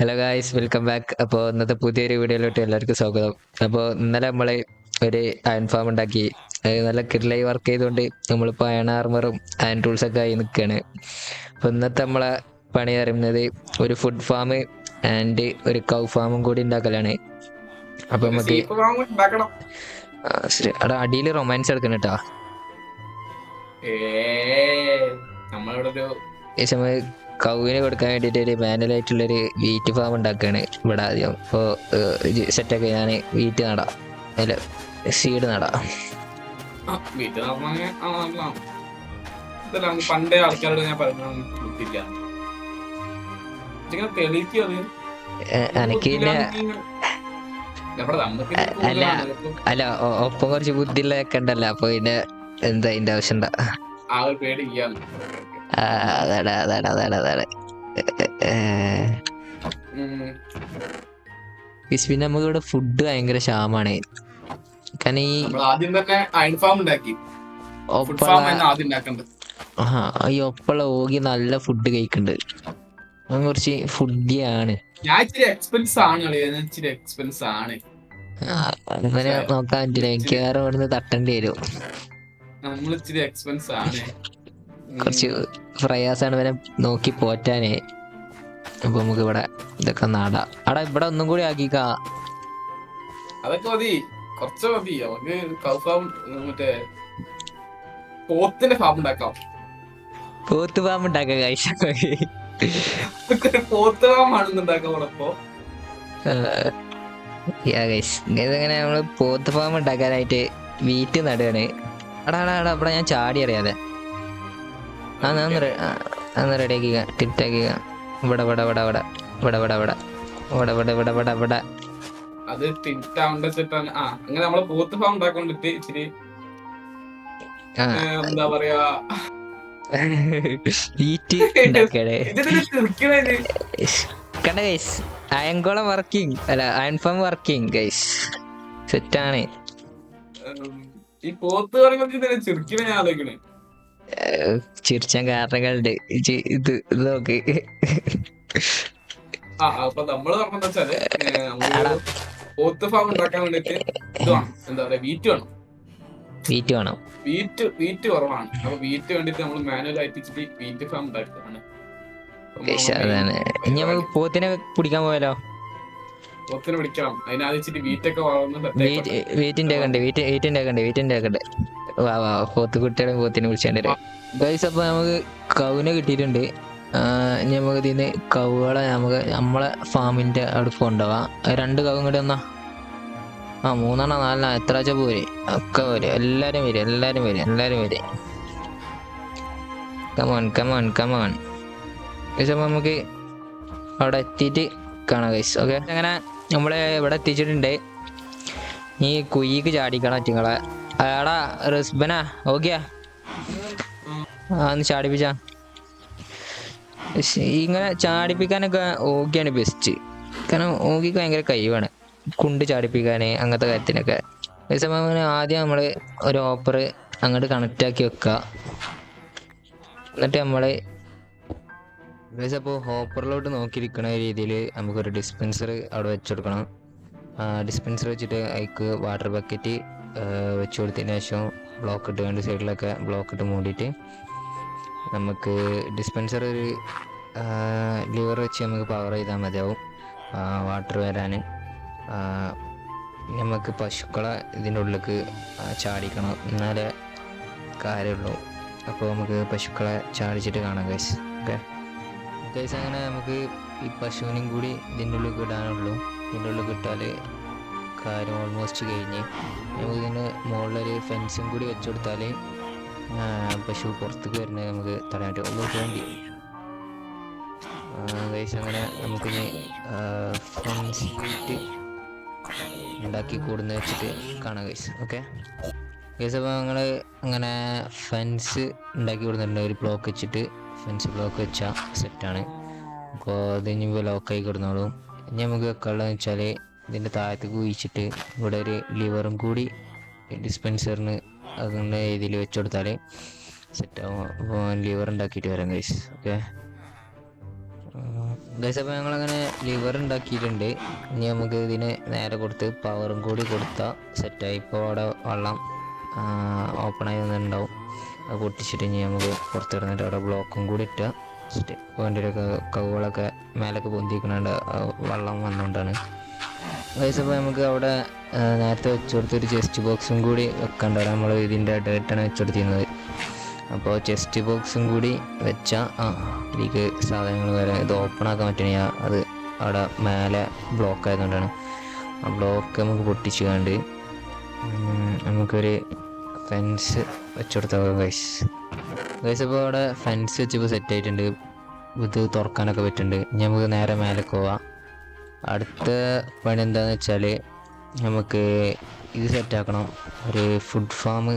Hello guys, welcome back. അപ്പോൾ ഇന്നത്തെ പുതിയൊരു വീഡിയോയിലോട്ട് എല്ലാവർക്കും സ്വാഗതം. അപ്പോൾ ഇന്നലെ നമ്മൾ ഒരു അയൺ ഫാം ഉണ്ടാക്കി. അത് നല്ല കിഡ്ലായി വർക്ക് ചെയ്തുകൊണ്ട് നമ്മളിപ്പോൾ അയൺ ആർമറും അയൺ ടൂൾസൊക്കെ ആയി നിൽക്കുകയാണ്. അപ്പോൾ ഇന്നത്തെ നമ്മളെ പണി പറയുന്നത് ഒരു ഫുഡ് ഫാം ആൻഡ് ഒരു കൗ ഫാമും കൂടി ഉണ്ടാക്കലാണ്. അപ്പോൾ നമുക്ക് അവിടെ അടിയിൽ റൊമാൻസ് എടുക്കണം കേട്ടോ. നമ്മൾ കൗവിന് കൊടുക്കാൻ വേണ്ടിയിട്ട് ഒരു മാനുവലായിട്ടുള്ളൊരു വീറ്റ് ഫാം ഉണ്ടാക്കുകയാണ് ഇവിടെ ആദ്യം. അപ്പോൾ സെറ്റൊക്കെ ഞാൻ വീറ്റ് നടാം, അല്ല സീഡ് നടാം. പണ്ടേ ആൾക്കാരോട് ഞാൻ പറഞ്ഞു എനിക്ക് പിന്നെ അല്ല ഒപ്പം കുറച്ച് ബുദ്ധിയുള്ളതൊക്കെ ഉണ്ടല്ലോ, അപ്പൊ പിന്നെ എന്താ അതിന്റെ ആവശ്യം ഉണ്ടാ. അതാണ് പിന്നെ നമുക്ക് ഇവിടെ ഫുഡ് ഭയങ്കര ക്ഷാമാണ്. കാരണം ഈ ഒപ്പുള്ള ഓഗി നല്ല ഫുഡ് കഴിക്കുന്നുണ്ട്. അവൻ കുറച്ച് ഫുഡിയാണ്. അങ്ങനെ നോക്കാൻ പറ്റില്ല, എനിക്ക് വേറെ ഇവിടുന്ന് തട്ടേണ്ടി വരും. കുറച്ച് പ്രയാസാണ് ഇവനെ നോക്കി പോറ്റാനേ. അപ്പൊ നമുക്ക് ഇവിടെ ഇതൊക്കെ നാടാ. അവിടെ ഇവിടെ ഒന്നും കൂടി ആക്കിക്കാ. അതൊക്കെ മതി, കുറച്ച് മതി. നമുക്ക് കൗഫാം മറ്റേ പോത്തിന്റെ ഫാം ഉണ്ടാക്കാം. പോത്ത് ഫാം ഉണ്ടാക്കാം കാഴ്ച. പോത്ത് ഫാം ആണെന്നുണ്ടാക്കാം. ഇതങ്ങനെ നമ്മള് പോത്ത് ഫാം ഉണ്ടാക്കാനായിട്ട് വീറ്റ് നടുകയാണ്. അടാ ഇവിടെ ഞാൻ ചാടി അറിയാതെ അന്ന് റെഡിയാക്കുക, ടിറ്റാക്കുക. ഇവിടെ ഇവിടെ ഇവിടെ ഇവിടെ ഇവിടെ ഇവിടെ ഇവിടെ ഇവിടെ ഇവിടെ ഇവിടെ ഇവിടെ ഇവിടെ അത് ടിറ്റാണ്. അങ്ങനെ നമ്മള് പോത്ത് ഫാം ഉണ്ടാക്കൊണ്ടിട്ട് ഇച്ചിരി എന്താ പറയാ കണ്ട ഗൈസ്, അയൺകുളം വർക്കിംഗ് അല്ല അയൺ ഫാം വർക്കിംഗ് ഗൈസ്, സെറ്റാണ്. ഈ പോത്ത് പറയുമ്പോ ചെറുക്കിനെ ഞാൻ ആലോചിക്കണേ. ചിരിച്ചാൻ കാരണങ്ങളുണ്ട്. ഇത് നോക്ക്. അപ്പൊ നമ്മള് പറഞ്ഞെന്ന് വെച്ചാല് പോത്ത് ഫാം ഉണ്ടാക്കാൻ വേണ്ടിട്ട് ഇത് വേണം, എന്താ പറയാ, വീറ്റ് വേണം. വീറ്റ് കുറവാണ്. അപ്പൊ വീറ്റ് വേണ്ടിട്ട് നമ്മൾ മാനുവൽ ആയിട്ട് വീറ്റ് ഫാം ഉണ്ടാക്കിയതാണ്. ഇനി നമുക്ക് പോത്തിനെ പിടിക്കാൻ പോയാലോ? പോത്തിനെ പിടിക്കണം, അതിനാദ്യം ഇച്ചിരി വീറ്റൊക്കെ വീറ്റിന്റെ ഒക്കെ വാ പോത്ത് കുട്ടികളെ പോത്തിനെ പിടിച്ചേണ്ടി വരും ഗൈസ്. അപ്പൊ നമുക്ക് കൗവിനെ കിട്ടിയിട്ടുണ്ട്. ഇനി നമുക്ക് ഇതിന് കവുകളെ നമ്മളെ ഫാമിന്റെ അവിടെ കൊണ്ടുപോവാം. 2 കവും കൂടി വന്നാ 3 4 എത്ര വെച്ചാ പോരെ, ഒക്കെ പോരെ. എല്ലാരും വരും. കമോൺ. ഗൈസ് അപ്പൊ നമുക്ക് അവിടെ എത്തിയിട്ട് കാണാം ഗൈസ്. ഓക്കെ, അങ്ങനെ നമ്മള് ഇവിടെ എത്തിച്ചിട്ടുണ്ട്. ഈ കുയ്യിക്ക് ചാടിക്കണം ഒറ്റങ്ങളെ. അയാടാ റിസ്ബനാ ഓക്കെയാ, ഒന്ന് ചാടിപ്പിച്ചാ. ഇങ്ങനെ ചാടിപ്പിക്കാനൊക്കെ ഓഗിയാണ് ബെസ്റ്റ്. കാരണം ഓഗിക്ക് ഭയങ്കര കഴിവാണ് കുണ്ട് ചാടിപ്പിക്കാന്, അങ്ങനത്തെ കാര്യത്തിനൊക്കെ. അതേസമയം ആദ്യം നമ്മള് ഒരു ഓപ്പർ അങ്ങോട്ട് കണക്റ്റ് ആക്കി വെക്കുക. എന്നിട്ട് നമ്മള് അപ്പോൾ ഹോപ്പറിലോട്ട് നോക്കിയിരിക്കണ രീതിയിൽ നമുക്കൊരു ഡിസ്പെൻസർ അവിടെ വെച്ചുകൊടുക്കണം. ഡിസ്പെൻസർ വെച്ചിട്ട് അതിക്ക് വാട്ടർ ബക്കറ്റ് വെച്ച് കൊടുത്തതിന് ശേഷം ബ്ലോക്ക് ഇട്ട് കണ്ട് സൈഡിലൊക്കെ ബ്ലോക്ക് ഇട്ട് മൂടിയിട്ട് നമുക്ക് ഡിസ്പെൻസർ ഒരു ലിവർ വെച്ച് നമുക്ക് പവർ ചെയ്താൽ മതിയാവും വാട്ടർ വരാൻ. നമുക്ക് പശുക്കളെ ഇതിൻ്റെ ഉള്ളിലേക്ക് ചാടിക്കണം, എന്നാലേ കാര്യമുള്ളൂ. അപ്പോൾ നമുക്ക് പശുക്കളെ ചാടിച്ചിട്ട് കാണാം ഗൈസ്. ഓക്കെ ഗൈസ്, അങ്ങനെ നമുക്ക് ഈ പശുവിനും കൂടി ഇതിൻ്റെ ഉള്ളിൽ ഇടാനുള്ളൂ. ഇതിൻ്റെ ഉള്ളിൽ ഇട്ടാൽ കാര്യം ഓൾമോസ്റ്റ് കഴിഞ്ഞ്. നമുക്ക് ഇതിന് മുകളിലൊരു ഫെൻസും കൂടി വെച്ച് കൊടുത്താൽ പശു പുറത്തേക്ക് വരുന്നത് നമുക്ക് തടയാൻ വേണ്ടി ഗൈസ്. അങ്ങനെ നമുക്കിനി ഫെൻസ് ഉണ്ടാക്കി കൂടുന്ന വെച്ചിട്ട് കാണാം ഗൈസ്. ഓക്കെ ഗൈസ്, അപ്പോൾ ഞങ്ങൾ അങ്ങനെ ഫെൻസ് ഉണ്ടാക്കി കൊടുത്തിട്ടുണ്ട്. ഒരു ബ്ലോക്ക് വെച്ചിട്ട് ഫെൻസ് ബ്ലോക്ക് വെച്ചാൽ സെറ്റാണ്. അപ്പോൾ അത് ഇനി ലോക്കായി കിടന്നോളും. ഇനി നമുക്ക് വെക്കാനുള്ളതെന്ന് വെച്ചാൽ ഇതിൻ്റെ താഴത്തേക്ക് കുഴിച്ചിട്ട് ഇവിടെ ഒരു ലിവറും കൂടി ഡിസ്പെൻസറിന് അതിൻ്റെ ഇതിൽ വെച്ച് കൊടുത്താൽ സെറ്റാവും. അപ്പോൾ ലിവർ ഉണ്ടാക്കിയിട്ട് വരാം ഗൈസ്. ഓക്കെ ഗൈസ് അപ്പോൾ ഞങ്ങളങ്ങനെ ലിവർ ഉണ്ടാക്കിയിട്ടുണ്ട്. ഇനി നമുക്ക് ഇതിന് നേരെ കൊടുത്ത് പവറും കൂടി കൊടുത്താൽ സെറ്റായി. ഇപ്പോൾ അവിടെ വെള്ളം ഓപ്പണായി വന്നിട്ടുണ്ടാവും. അത് പൊട്ടിച്ചിട്ട് ഇനി നമുക്ക് പുറത്തിടുന്നിട്ട് അവിടെ ബ്ലോക്കും കൂടി ഇട്ടാൽ വണ്ടിയുടെ കവുകളൊക്കെ മേലൊക്കെ പൊന്തിക്കുന്നുണ്ട് വെള്ളം വന്നുകൊണ്ടാണ്. ഗൈസ് അപ്പോൾ നമുക്ക് അവിടെ നേരത്തെ വെച്ച് കൊടുത്തൊരു ചെസ്റ്റ് ബോക്സും കൂടി വെക്കണ്ട. നമ്മൾ ഇതിൻ്റെ ഡേറ്റാണ് വെച്ച് കൊടുത്തിരുന്നത്. അപ്പോൾ ചെസ്റ്റ് ബോക്സും കൂടി വെച്ചാൽ ഇതിലേക്ക് സാധനങ്ങൾ വരെ ഇത് ഓപ്പൺ ആക്കാൻ പറ്റണില്ല. അത് അവിടെ മേലെ ബ്ലോക്ക് ആയതുകൊണ്ടാണ്. ആ ബ്ലോക്ക് നമുക്ക് പൊട്ടിച്ച് കണ്ട് നമുക്കൊരു ഫെൻസ് വെച്ച് കൊടുത്താൽ ഗൈസ്. അപ്പോൾ അവിടെ ഫെൻസ് വെച്ചപ്പോൾ സെറ്റ് ആയിട്ടുണ്ട്. ഇത് തുറക്കാനൊക്കെ പറ്റുന്നുണ്ട്. ഇനി നമുക്ക് നേരെ മേലെ പോവാം. അടുത്ത പണി എന്താണെന്ന് വെച്ചാൽ നമുക്ക് ഇത് സെറ്റാക്കണം. ഒരു ഫുഡ് ഫാം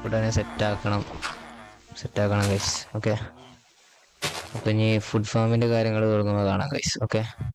ഉടനെ സെറ്റാക്കണം ഗൈസ്. ഓക്കെ, അപ്പോൾ ഇനി ഫുഡ് ഫാമിൻ്റെ കാര്യങ്ങൾ തുടങ്ങുമ്പോൾ കാണാം ഗൈസ്. ഓക്കെ.